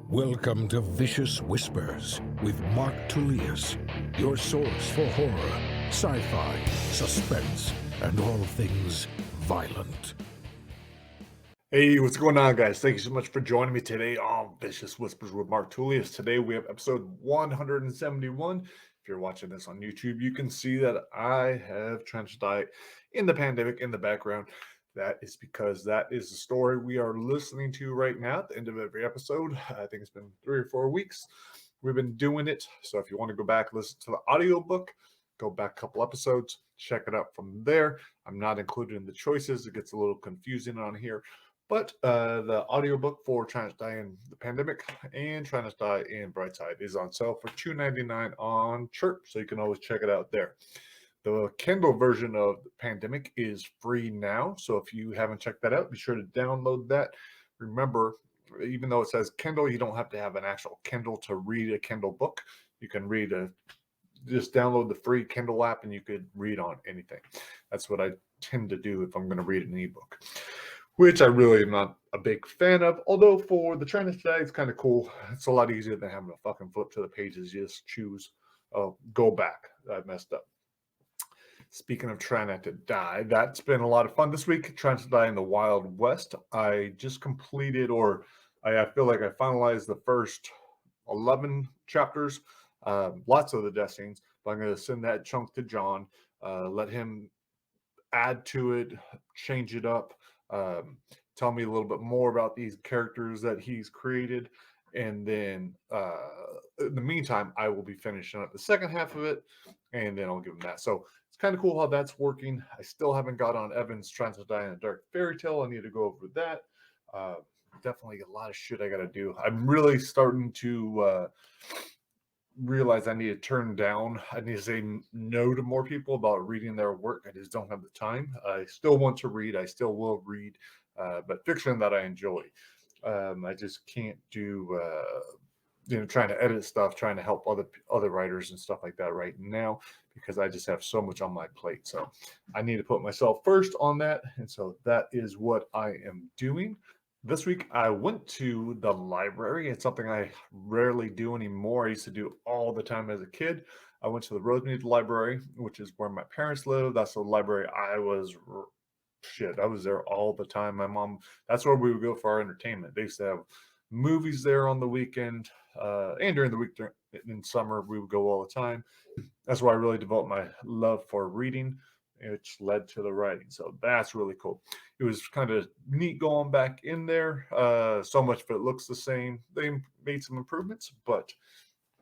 Welcome to Vicious Whispers with Mark Tullius, your source for horror, sci-fi, suspense, and all things violent. Hey, what's going on, guys? Thank you so much for joining me today on Vicious Whispers with Mark Tullius. Today we have episode 171. If you're watching this on YouTube, you can see that I have Trench Diet in the pandemic in the background. That is because that is the story we are listening to right now at the end of every episode. I think it's been 3 or 4 weeks we've been doing it. So if you want to go back, listen to the audiobook, go back a couple episodes, check it out from there. I'm not including the choices. It gets a little confusing on here. But the audiobook for Trying to Die in the Pandemic and Trying to Die in Brightside is on sale for $2.99 on Chirp, so you can always check it out there. The Kindle version of the Pandemic is free now, so if you haven't checked that out, be sure to download that. Remember, even though it says Kindle, you don't have to have an actual Kindle to read a Kindle book. You can just download the free Kindle app and you could read on anything. That's what I tend to do if I'm going to read an ebook, which I really am not a big fan of. Although for the Trying to Die, it's kind of cool. It's a lot easier than having to fucking flip to the pages. You just choose, go back. I messed up. Speaking of Trying Not to Die, that's been a lot of fun this week. Trying to Die in the Wild West. I just completed, or I feel like I finalized the first 11 chapters. Lots of the death scenes, but I'm going to send that chunk to John, let him add to it, change it up, tell me a little bit more about these characters that he's created. And then in the meantime, I will be finishing up the second half of it, and then I'll give him that. So it's kind of cool how that's working. I still haven't got on Evan's Trying to Die in a Dark Fairy Tale. I need to go over that. Definitely a lot of shit I got to do. I'm really starting to realize I need to turn down. I need to say no to more people about reading their work. I just don't have the time. I still want to read. I still will read, but fiction that I enjoy. I just can't do, trying to edit stuff, trying to help other writers and stuff like that right now, because I just have so much on my plate. So I need to put myself first on that. And so that is what I am doing. This week, I went to the library. It's something I rarely do anymore. I used to do all the time as a kid. I went to the Rosemead Library, which is where my parents live. That's the library I was there all the time. My mom, that's where we would go for our entertainment. They used to have movies there on the weekend, and during the week in summer, we would go all the time. That's where I really developed my love for reading, which led to the writing. So that's really cool. It was kind of neat going back in there. So much of it looks the same. They made some improvements, but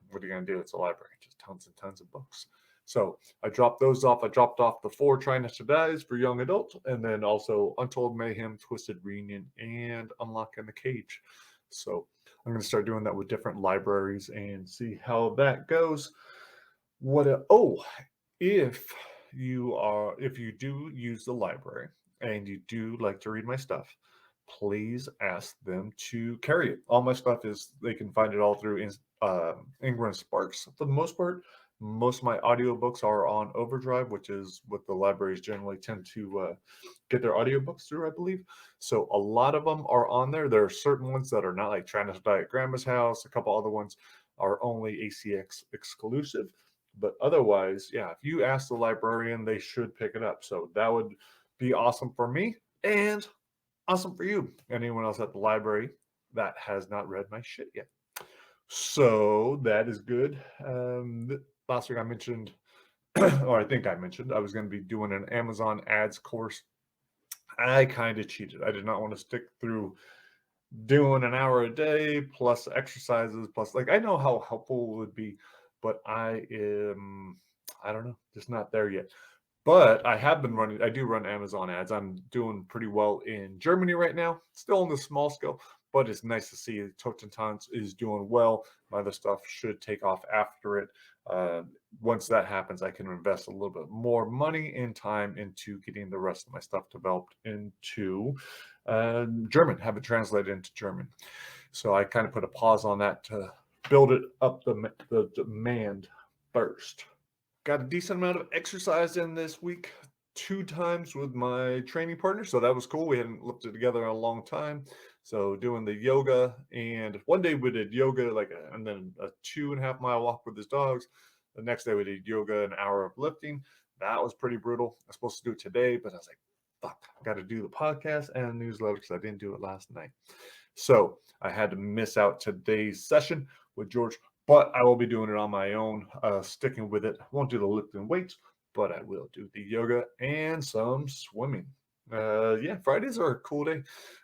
what are you going to do? It's a library, just tons and tons of books. So I dropped those off. I dropped off the 4 Trying Not to Dies for young adult, and then also Untold Mayhem, Twisted Reunion, and Unlocking the Cage. So I'm going to start doing that with different libraries and see how that goes. If you do use the library and you do like to read my stuff, please ask them to carry it. All my stuff they can find it all through Ingram Sparks for the most part. Most of my audiobooks are on Overdrive, which is what the libraries generally tend to get their audiobooks through, I believe. So a lot of them are on there. There are certain ones that are not, like Trying to Die at Grandma's House. A couple other ones are only ACX exclusive. But otherwise, yeah, if you ask the librarian, they should pick it up. So that would be awesome for me and awesome for you. Anyone else at the library that has not read my shit yet. So that is good. Last week I mentioned, or I think I mentioned, I was going to be doing an Amazon ads course. I kind of cheated. I did not want to stick through doing an hour a day plus exercises plus, like, I know how helpful it would be, but I don't know, just not there yet. But I do run Amazon ads. I'm doing pretty well in Germany right now, still on the small scale, but it's nice to see Totentans is doing well. My other stuff should take off after it. Once that happens, I can invest a little bit more money and time into getting the rest of my stuff developed into German, have it translated into German. So I kind of put a pause on that to build it up the demand first. Got a decent amount of exercise in this week, 2 times with my training partner. So that was cool. We hadn't lifted together in a long time. So doing the yoga, and one day we did yoga and then a 2.5 mile walk with his dogs. The next day we did yoga, an hour of lifting. That was pretty brutal. I was supposed to do it today, but I was like, fuck, I got to do the podcast and newsletter because I didn't do it last night. So I had to miss out today's session with George, but I will be doing it on my own, sticking with it. I won't do the lifting weights, but I will do the yoga and some swimming. Yeah, Fridays are a cool day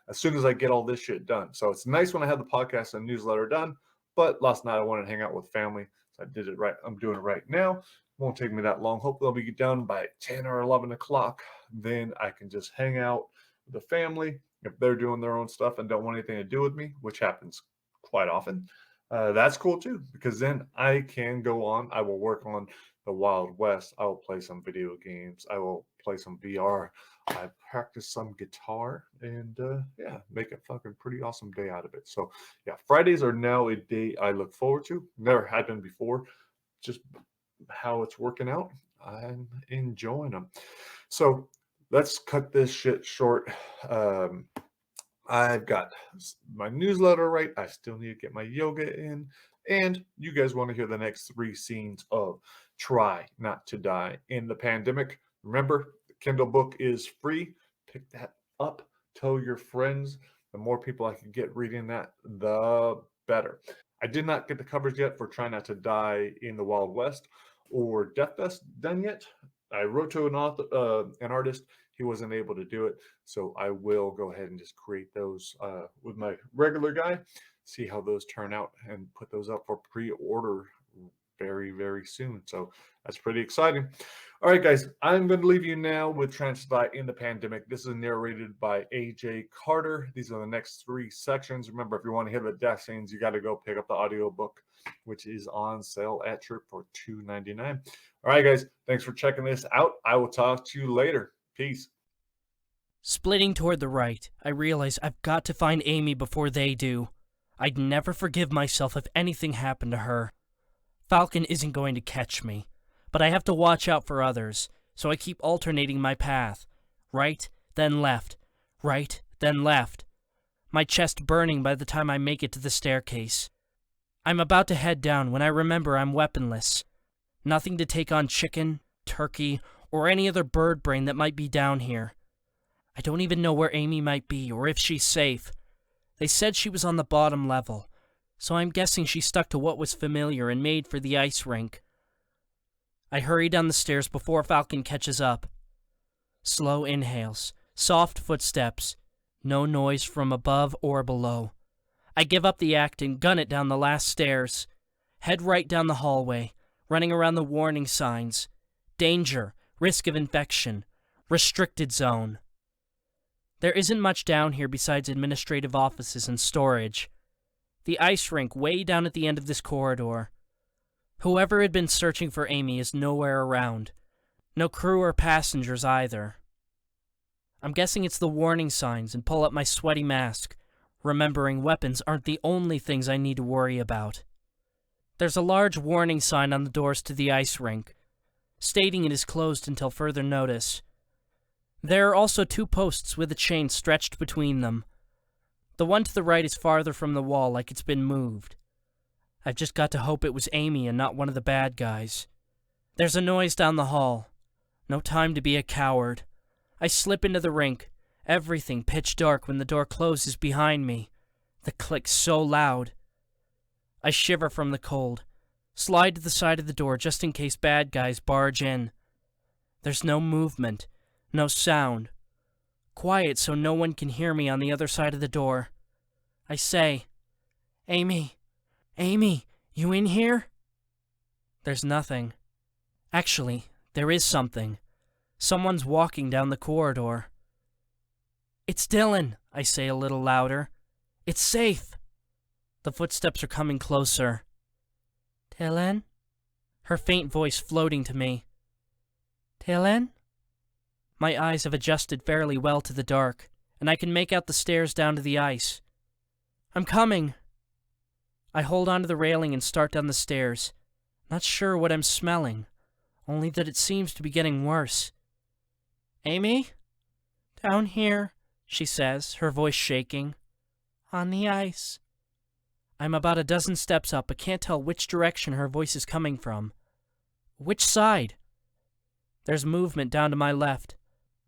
as soon as I get all this shit done. So it's nice when I have the podcast and newsletter done, but last night I wanted to hang out with family. So I did it right. I'm doing it right now. Won't take me that long. Hopefully I'll be done by 10 or 11 o'clock. Then I can just hang out with the family. If they're doing their own stuff and don't want anything to do with me, which happens quite often, that's cool too, because then I can go on. I will work on the Wild West. I will play some video games. I will play some VR. I practice some guitar and yeah, make a fucking pretty awesome day out of it. So yeah, Fridays are now a day I look forward to. Never had been before. Just how it's working out. I'm enjoying them. So let's cut this shit short. I've got my newsletter right. I still need to get my yoga in. And you guys want to hear the next 3 scenes of Try Not to Die in the Pandemic. Remember, the Kindle book is free. Pick that up. Tell your friends. The more people I can get reading that, the better. I did not get the covers yet for Try Not to Die in the Wild West or Dethfest done yet. I wrote to an artist. He wasn't able to do it. So I will go ahead and just create those with my regular guy, see how those turn out, and put those up for pre-order very, very soon. So that's pretty exciting. All right, guys, I'm going to leave you now with Translate in the Pandemic. This is narrated by A.J. Carter. These are the next 3 sections. Remember, if you want to hear the death scenes, you got to go pick up the audiobook, which is on sale at Trip for $2.99. All right, guys, thanks for checking this out. I will talk to you later. Peace. Splitting toward the right, I realize I've got to find Amy before they do. I'd never forgive myself if anything happened to her. Falcon isn't going to catch me, but I have to watch out for others, so I keep alternating my path. Right, then left. Right, then left. My chest burning by the time I make it to the staircase. I'm about to head down when I remember I'm weaponless. Nothing to take on chicken, turkey, or any other bird brain that might be down here. I don't even know where Amy might be or if she's safe. They said she was on the bottom level, so I'm guessing she stuck to what was familiar and made for the ice rink. I hurry down the stairs before Falcon catches up. Slow inhales, soft footsteps, no noise from above or below. I give up the act and gun it down the last stairs. Head right down the hallway, running around the warning signs. Danger, risk of infection, restricted zone. There isn't much down here besides administrative offices and storage. The ice rink way down at the end of this corridor. Whoever had been searching for Amy is nowhere around. No crew or passengers either. I'm guessing it's the warning signs and pull up my sweaty mask, remembering weapons aren't the only things I need to worry about. There's a large warning sign on the doors to the ice rink, stating it is closed until further notice. There are also 2 posts with a chain stretched between them. The one to the right is farther from the wall, like it's been moved. I've just got to hope it was Amy and not one of the bad guys. There's a noise down the hall. No time to be a coward. I slip into the rink, everything pitch dark when the door closes behind me. The click so loud. I shiver from the cold, slide to the side of the door just in case bad guys barge in. There's no movement. No sound. Quiet so no one can hear me on the other side of the door. I say, Amy, you in here? There's nothing. Actually, there is something. Someone's walking down the corridor. It's Dylan, I say a little louder. It's safe. The footsteps are coming closer. Dylan? Her faint voice floating to me. Dylan? My eyes have adjusted fairly well to the dark, and I can make out the stairs down to the ice. I'm coming. I hold onto the railing and start down the stairs, not sure what I'm smelling, only that it seems to be getting worse. Amy? Down here, she says, her voice shaking. On the ice. I'm about a dozen steps up, but can't tell which direction her voice is coming from. Which side? There's movement down to my left.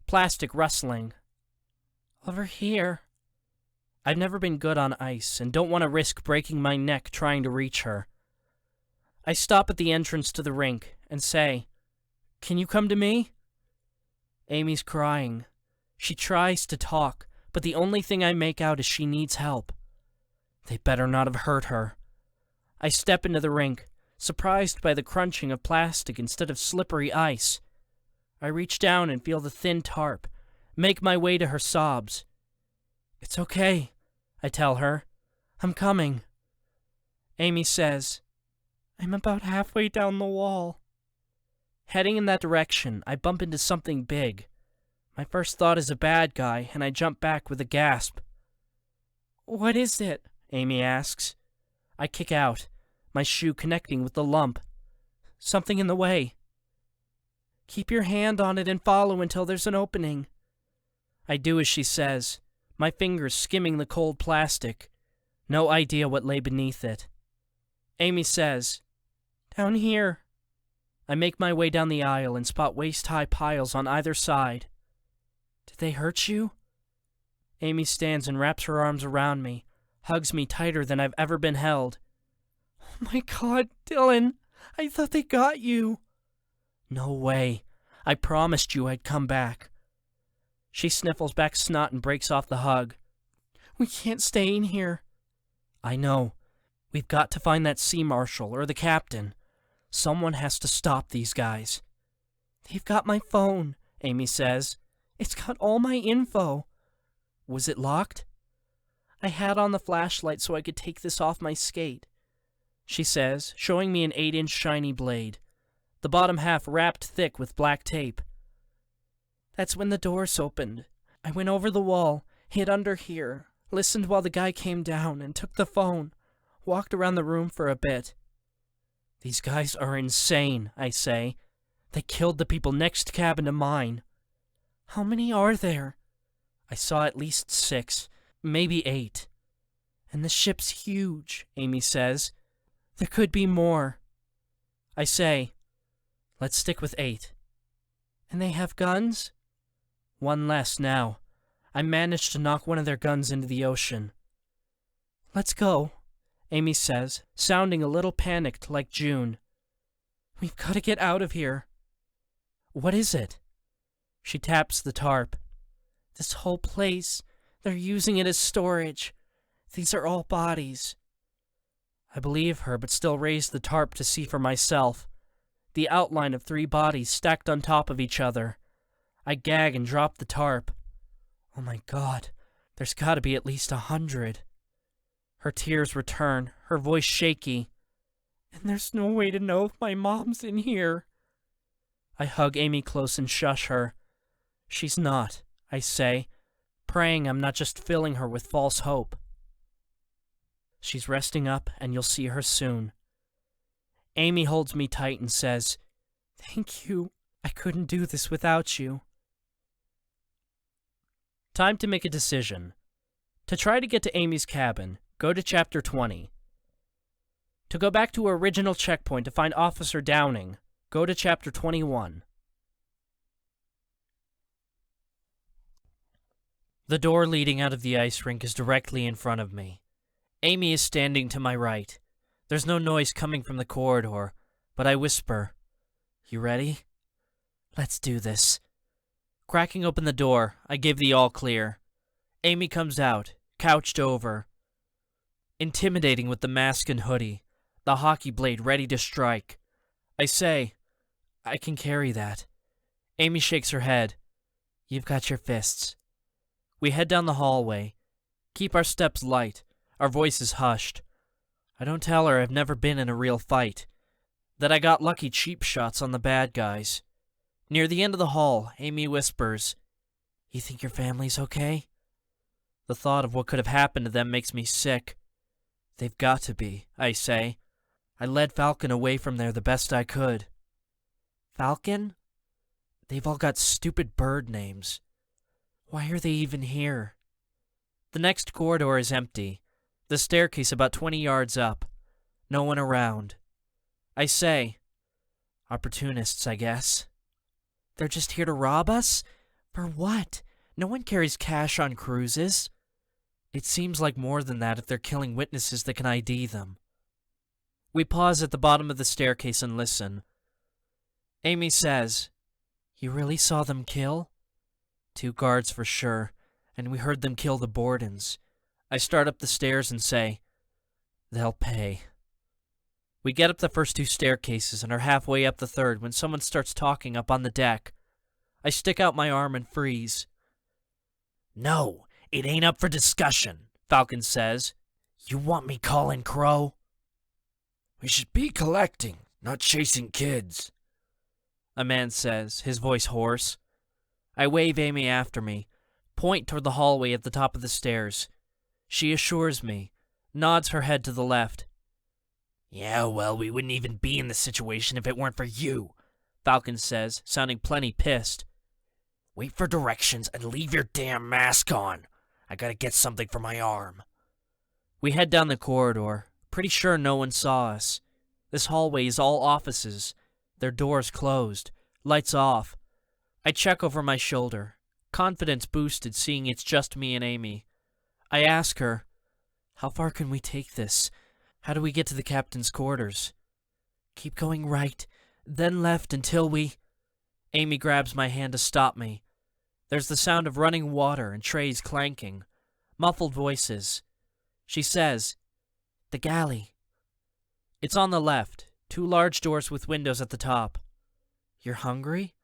Plastic rustling. Over here. I've never been good on ice, and don't want to risk breaking my neck trying to reach her. I stop at the entrance to the rink and say, "Can you come to me?" Amy's crying. She tries to talk, but the only thing I make out is she needs help. They better not have hurt her. I step into the rink, surprised by the crunching of plastic instead of slippery ice. I reach down and feel the thin tarp, make my way to her sobs. "It's okay," I tell her. "I'm coming." Amy says, "I'm about halfway down the wall." Heading in that direction, I bump into something big. My first thought is a bad guy, and I jump back with a gasp. "What is it?" Amy asks. I kick out, my shoe connecting with the lump. "Something in the way." "Keep your hand on it and follow until there's an opening." I do as she says, my fingers skimming the cold plastic. No idea what lay beneath it. Amy says, "Down here." I make my way down the aisle and spot waist-high piles on either side. "Did they hurt you?" Amy stands and wraps her arms around me, hugs me tighter than I've ever been held. "Oh my God, Dylan, I thought they got you." "No way. I promised you I'd come back." She sniffles back snot and breaks off the hug. "We can't stay in here." "I know. We've got to find that sea marshal or the captain. Someone has to stop these guys." "They've got my phone," Amy says. "It's got all my info." "Was it locked?" "I had on the flashlight so I could take this off my skate," she says, showing me an 8-inch shiny blade, the bottom half wrapped thick with black tape. "That's when the doors opened. I went over the wall, hid under here, listened while the guy came down, and took the phone, walked around the room for a bit." "These guys are insane," I say. "They killed the people next cabin to mine." "How many are there?" "I saw at least 6, maybe 8. "And the ship's huge," Amy says. "There could be more." I say, "Let's stick with 8. "And they have guns?" "One less now. I managed to knock one of their guns into the ocean." "Let's go," Amy says, sounding a little panicked like June. "We've got to get out of here." "What is it?" She taps the tarp. "This whole place, they're using it as storage. These are all bodies." I believe her, but still raise the tarp to see for myself. The outline of 3 bodies stacked on top of each other. I gag and drop the tarp. Oh my God, there's got to be at least 100. Her tears return, her voice shaky. "And there's no way to know if my mom's in here." I hug Amy close and shush her. "She's not," I say, praying I'm not just filling her with false hope. "She's resting up, and you'll see her soon." Amy holds me tight and says, "Thank you. I couldn't do this without you." Time to make a decision. To try to get to Amy's cabin, go to Chapter 20. To go back to her original checkpoint to find Officer Downing, go to Chapter 21. The door leading out of the ice rink is directly in front of me. Amy is standing to my right. There's no noise coming from the corridor, but I whisper, "You ready? Let's do this." Cracking open the door, I give the all clear. Amy comes out, couched over. Intimidating with the mask and hoodie, the hockey blade ready to strike. I say, "I can carry that." Amy shakes her head. "You've got your fists." We head down the hallway. Keep our steps light, our voices hushed. I don't tell her I've never been in a real fight, that I got lucky cheap shots on the bad guys. Near the end of the hall, Amy whispers, "You think your family's okay?" The thought of what could have happened to them makes me sick. "They've got to be," I say. "I led Falcon away from there the best I could." "Falcon?" "They've all got stupid bird names. Why are they even here?" The next corridor is empty. The staircase about 20 yards up. No one around. I say, opportunists, I guess. They're just here to rob us? For what? No one carries cash on cruises. It seems like more than that if they're killing witnesses that can ID them. We pause at the bottom of the staircase and listen. Amy says, "You really saw them kill?" 2 guards for sure, and we heard them kill the Bordens. I start up the stairs and say, "They'll pay." We get up the first 2 staircases and are halfway up the third when someone starts talking up on the deck. I stick out my arm and freeze. "No, it ain't up for discussion," Falcon says. "You want me calling Crow?" "We should be collecting, not chasing kids," a man says, his voice hoarse. I wave Amy after me, point toward the hallway at the top of the stairs. She assures me, nods her head to the left. "Yeah, well, we wouldn't even be in this situation if it weren't for you," Falcon says, sounding plenty pissed. "Wait for directions and leave your damn mask on. I gotta get something for my arm." We head down the corridor. Pretty sure no one saw us. This hallway is all offices. Their doors closed. Lights off. I check over my shoulder. Confidence boosted seeing it's just me and Amy. I ask her, "How far can we take this? How do we get to the captain's quarters?" "Keep going right, then left until we..." Amy grabs my hand to stop me. There's the sound of running water and trays clanking. Muffled voices. She says, "The galley." It's on the left. 2 large doors with windows at the top. "You're hungry?"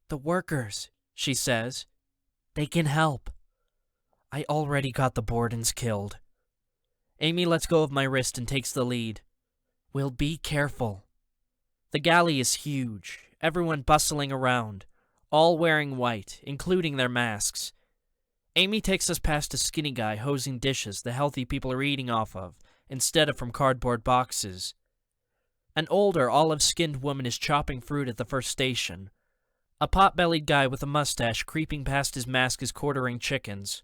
"The workers," she says. "They can help." I already got the Bordens killed. Amy lets go of my wrist and takes the lead. "We'll be careful." The galley is huge, everyone bustling around, all wearing white, including their masks. Amy takes us past a skinny guy hosing dishes the healthy people are eating off of, instead of from cardboard boxes. An older, olive-skinned woman is chopping fruit at the first station. A pot-bellied guy with a mustache creeping past his mask is quartering chickens.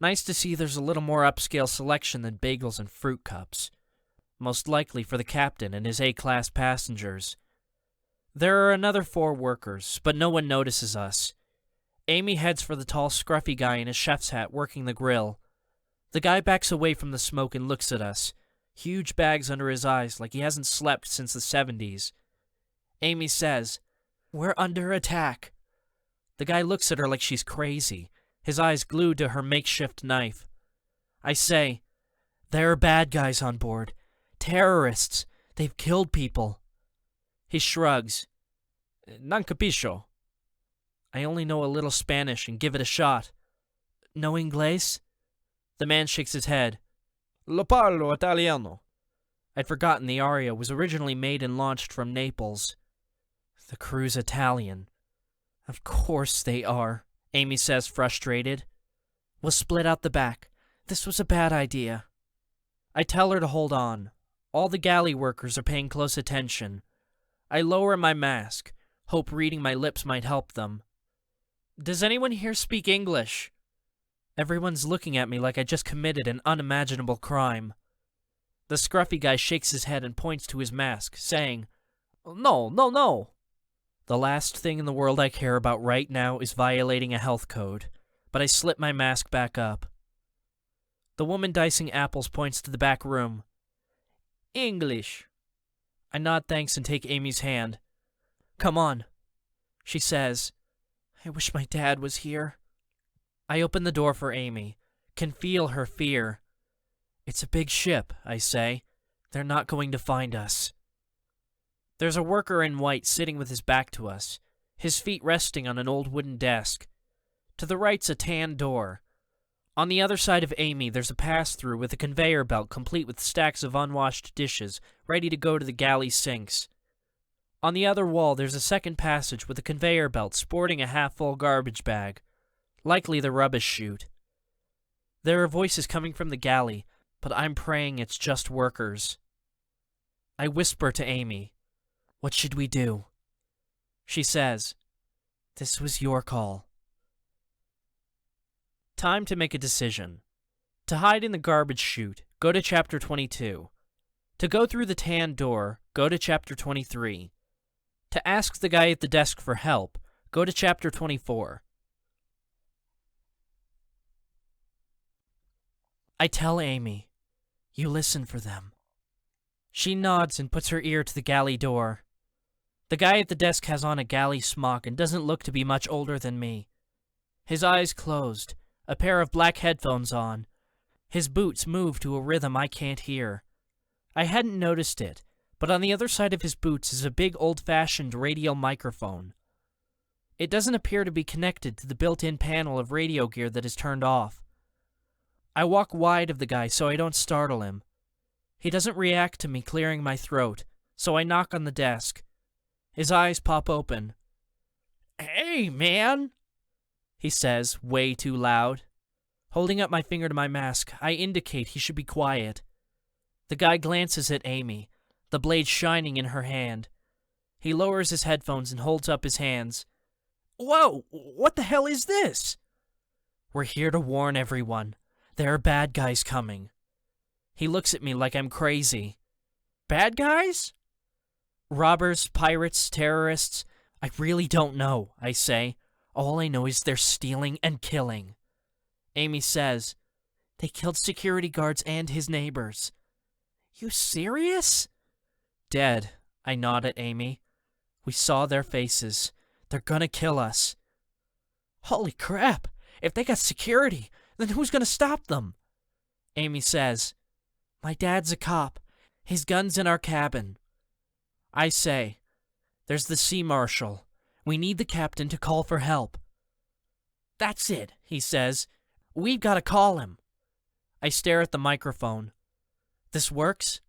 Nice to see there's a little more upscale selection than bagels and fruit cups. Most likely for the captain and his A-class passengers. There are another 4 workers, but no one notices us. Amy heads for the tall, scruffy guy in a chef's hat working the grill. The guy backs away from the smoke and looks at us. Huge bags under his eyes like he hasn't slept since the 70s. Amy says, "We're under attack." The guy looks at her like she's crazy, his eyes glued to her makeshift knife. I say, "There are bad guys on board. Terrorists. They've killed people." He shrugs. "Non capisco." I only know a little Spanish and give it a shot. "No inglés?" The man shakes his head. "Lo parlo italiano." I'd forgotten the aria was originally made and launched from Naples. The crew's Italian. Of course they are, Amy says, frustrated. "We'll split out the back. This was a bad idea." I tell her to hold on. All the galley workers are paying close attention. I lower my mask, hope reading my lips might help them. "Does anyone here speak English?" Everyone's looking at me like I just committed an unimaginable crime. The scruffy guy shakes his head and points to his mask, saying, "No, no, no." The last thing in the world I care about right now is violating a health code, but I slip my mask back up. The woman dicing apples points to the back room. "English." I nod thanks and take Amy's hand. "Come on," she says. I wish my dad was here. I open the door for Amy, can feel her fear. "It's a big ship," I say. "They're not going to find us." There's a worker in white sitting with his back to us, his feet resting on an old wooden desk. To the right's a tan door. On the other side of Amy, there's a pass-through with a conveyor belt complete with stacks of unwashed dishes ready to go to the galley sinks. On the other wall, there's a second passage with a conveyor belt sporting a half-full garbage bag, likely the rubbish chute. There are voices coming from the galley, but I'm praying it's just workers. I whisper to Amy, "What should we do?" She says, "This was your call." Time to make a decision. To hide in the garbage chute, go to Chapter 22. To go through the tan door, go to Chapter 23. To ask the guy at the desk for help, go to Chapter 24. I tell Amy, you listen for them. She nods and puts her ear to the galley door. The guy at the desk has on a galley smock and doesn't look to be much older than me. His eyes closed, a pair of black headphones on. His boots move to a rhythm I can't hear. I hadn't noticed it, but on the other side of his boots is a big old-fashioned radio microphone. It doesn't appear to be connected to the built-in panel of radio gear that is turned off. I walk wide of the guy so I don't startle him. He doesn't react to me clearing my throat, so I knock on the desk. His eyes pop open. "Hey, man," he says, way too loud. Holding up my finger to my mask, I indicate he should be quiet. The guy glances at Amy, the blade shining in her hand. He lowers his headphones and holds up his hands. "Whoa, what the hell is this?" "We're here to warn everyone. There are bad guys coming." He looks at me like I'm crazy. "Bad guys?" "Robbers, pirates, terrorists. I really don't know," I say. "All I know is they're stealing and killing." Amy says, "They killed security guards and his neighbors." "You serious?" "Dead," I nod at Amy. "We saw their faces. They're gonna kill us." "Holy crap! If they got security, then who's gonna stop them?" Amy says, "My dad's a cop. His gun's in our cabin." I say, "There's the sea marshal. We need the captain to call for help." "That's it," he says. "We've got to call him." I stare at the microphone. "This works?"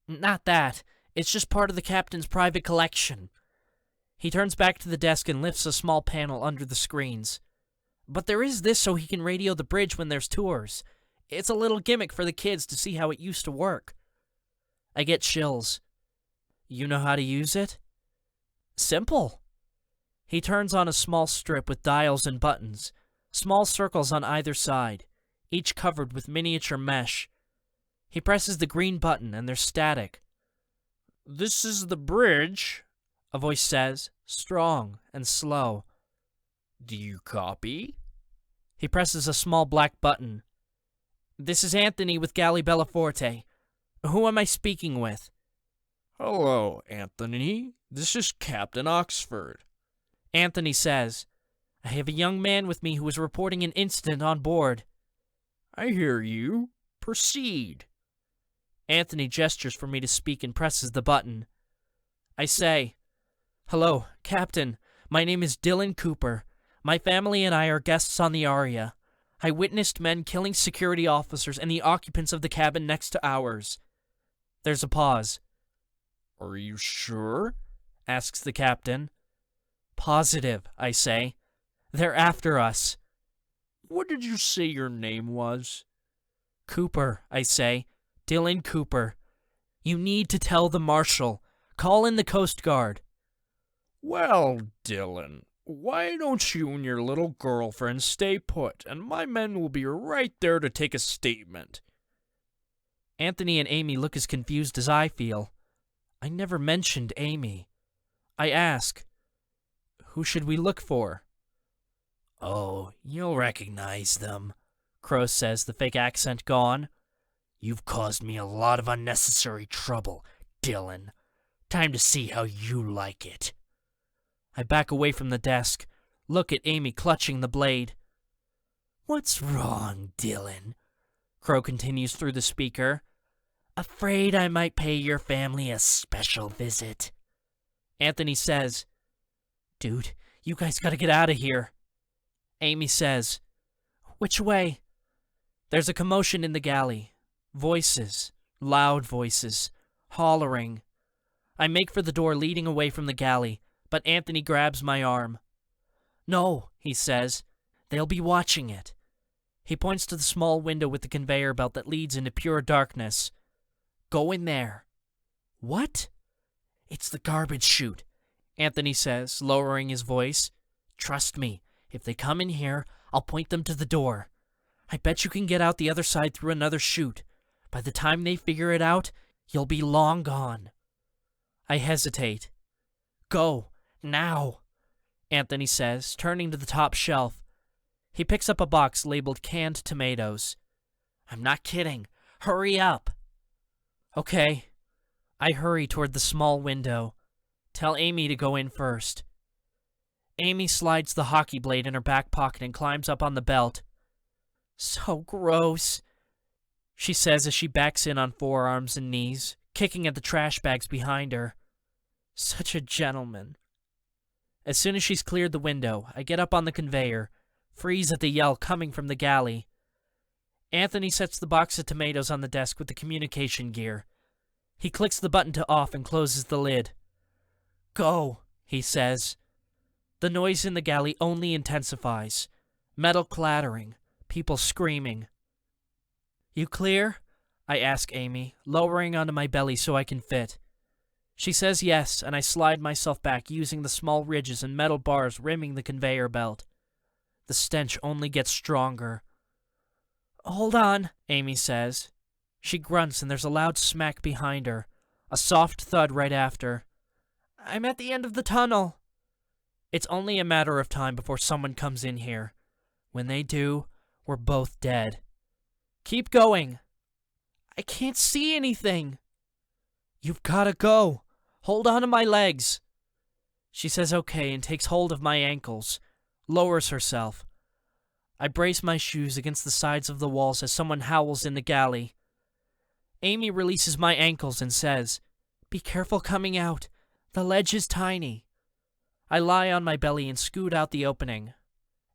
"Not that. It's just part of the captain's private collection." He turns back to the desk and lifts a small panel under the screens. "But there is this so he can radio the bridge when there's tours. It's a little gimmick for the kids to see how it used to work." I get chills. "You know how to use it?" "Simple." He turns on a small strip with dials and buttons, small circles on either side, each covered with miniature mesh. He presses the green button and there's static. "This is the bridge," a voice says, strong and slow. "Do you copy?" He presses a small black button. "This is Anthony with Galley Bellaforte. Who am I speaking with?" "Hello, Anthony. This is Captain Oxford." Anthony says, "I have a young man with me who is reporting an incident on board." "I hear you. Proceed." Anthony gestures for me to speak and presses the button. I say, "Hello, Captain. My name is Dylan Cooper. My family and I are guests on the Aria. I witnessed men killing security officers and the occupants of the cabin next to ours." There's a pause. "Are you sure?" asks the captain. "Positive," I say. "They're after us." "What did you say your name was?" "Cooper," I say. "Dylan Cooper. You need to tell the marshal. Call in the Coast Guard." "Well, Dylan, why don't you and your little girlfriend stay put, and my men will be right there to take a statement." Anthony and Amy look as confused as I feel. I never mentioned Amy. I ask, "Who should we look for?" "Oh, you'll recognize them," Crow says, the fake accent gone. "You've caused me a lot of unnecessary trouble, Dylan. Time to see how you like it." I back away from the desk, look at Amy clutching the blade. "What's wrong, Dylan?" Crow continues through the speaker. "Afraid I might pay your family a special visit?" Anthony says, "Dude, you guys gotta get out of here." Amy says, "Which way?" There's a commotion in the galley. Voices, loud voices, hollering. I make for the door leading away from the galley, but Anthony grabs my arm. "No," he says. "They'll be watching it." He points to the small window with the conveyor belt that leads into pure darkness. "Go in there." "What?" "It's the garbage chute," Anthony says, lowering his voice. "Trust me, if they come in here, I'll point them to the door. I bet you can get out the other side through another chute. By the time they figure it out, you'll be long gone. I hesitate. Go, now, Anthony says, turning to the top shelf. He picks up a box labeled canned tomatoes. I'm not kidding. Hurry up. Okay. I hurry toward the small window. Tell Amy to go in first. Amy slides the hockey blade in her back pocket and climbs up on the belt. So gross, she says as she backs in on forearms and knees, kicking at the trash bags behind her. Such a gentleman. As soon as she's cleared the window, I get up on the conveyor, freeze at the yell coming from the galley. Anthony sets the box of tomatoes on the desk with the communication gear. He clicks the button to off and closes the lid. Go, he says. The noise in the galley only intensifies. Metal clattering, people screaming. You clear? I ask Amy, lowering onto my belly so I can fit. She says yes, and I slide myself back using the small ridges and metal bars rimming the conveyor belt. The stench only gets stronger. Hold on, Amy says. She grunts and there's a loud smack behind her, a soft thud right after. I'm at the end of the tunnel. It's only a matter of time before someone comes in here. When they do, we're both dead. Keep going. I can't see anything. You've gotta go. Hold on to my legs. She says okay and takes hold of my ankles, lowers herself. I brace my shoes against the sides of the walls as someone howls in the galley. Amy releases my ankles and says, Be careful coming out. The ledge is tiny. I lie on my belly and scoot out the opening,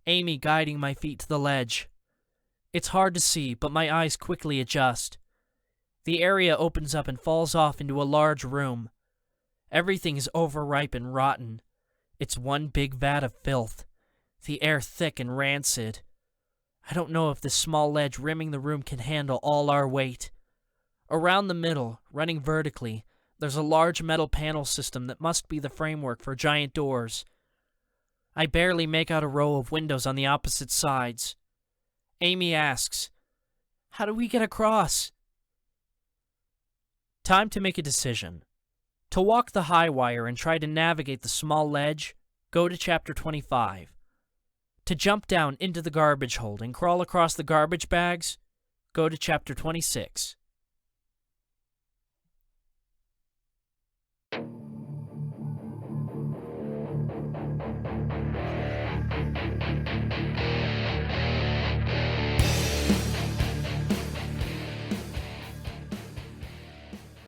Amy guiding my feet to the ledge. It's hard to see, but my eyes quickly adjust. The area opens up and falls off into a large room. Everything is overripe and rotten. It's one big vat of filth, the air thick and rancid. I don't know if this small ledge rimming the room can handle all our weight. Around the middle, running vertically, there's a large metal panel system that must be the framework for giant doors. I barely make out a row of windows on the opposite sides. Amy asks, How do we get across? Time to make a decision. To walk the high wire and try to navigate the small ledge, go to Chapter 25. To jump down into the garbage hold and crawl across the garbage bags, go to Chapter 26.